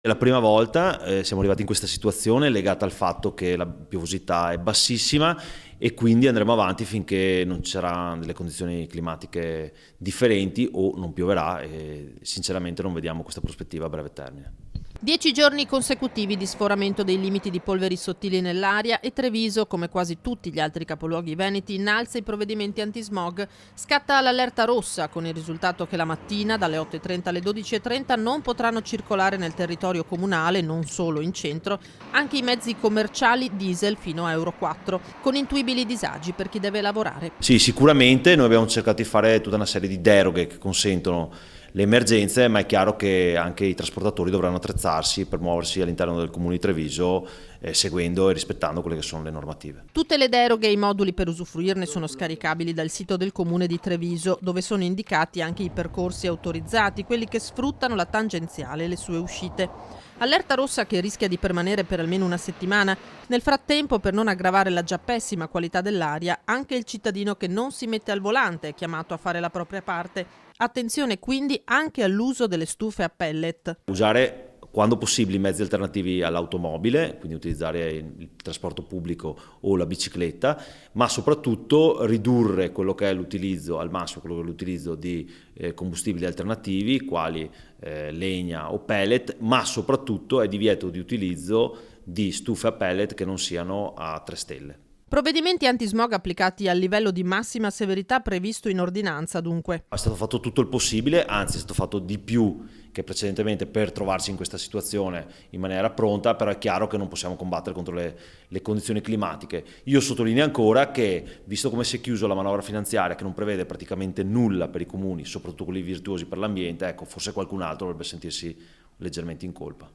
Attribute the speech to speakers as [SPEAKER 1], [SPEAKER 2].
[SPEAKER 1] È la prima volta siamo arrivati in questa situazione legata al fatto che la piovosità è bassissima e quindi andremo avanti finché non ci saranno delle condizioni climatiche differenti o non pioverà e sinceramente non vediamo questa prospettiva a breve termine.
[SPEAKER 2] 10 giorni consecutivi di sforamento dei limiti di polveri sottili nell'aria e Treviso, come quasi tutti gli altri capoluoghi veneti, innalza i provvedimenti antismog. Scatta l'allerta rossa, con il risultato che la mattina, dalle 8.30 alle 12.30, non potranno circolare nel territorio comunale, non solo in centro, anche i mezzi commerciali diesel fino a Euro 4, con intuibili disagi per chi deve lavorare.
[SPEAKER 1] Sì, sicuramente noi abbiamo cercato di fare tutta una serie di deroghe che consentono le emergenze, ma è chiaro che anche i trasportatori dovranno attrezzarsi per muoversi all'interno del comune di Treviso seguendo e rispettando quelle che sono le normative.
[SPEAKER 2] Tutte le deroghe e i moduli per usufruirne sono scaricabili dal sito del comune di Treviso, dove sono indicati anche i percorsi autorizzati, quelli che sfruttano la tangenziale e le sue uscite. Allerta rossa che rischia di permanere per almeno una settimana. Nel frattempo, per non aggravare la già pessima qualità dell'aria, anche il cittadino che non si mette al volante è chiamato a fare la propria parte. Attenzione quindi anche all'uso delle stufe a pellet.
[SPEAKER 1] Usare quando possibile i mezzi alternativi all'automobile, quindi utilizzare il trasporto pubblico o la bicicletta, ma soprattutto ridurre quello che è l'utilizzo al massimo, quello che è l'utilizzo di combustibili alternativi quali legna o pellet, ma soprattutto è divieto di utilizzo di stufe a pellet che non siano a 3 stelle.
[SPEAKER 2] Provvedimenti antismog applicati al livello di massima severità previsto in ordinanza, dunque.
[SPEAKER 1] È stato fatto tutto il possibile, anzi è stato fatto di più che precedentemente per trovarci in questa situazione in maniera pronta, però è chiaro che non possiamo combattere contro le condizioni climatiche. Io sottolineo ancora che, visto come si è chiuso la manovra finanziaria che non prevede praticamente nulla per i comuni, soprattutto quelli virtuosi per l'ambiente, ecco, forse qualcun altro dovrebbe sentirsi leggermente in colpa.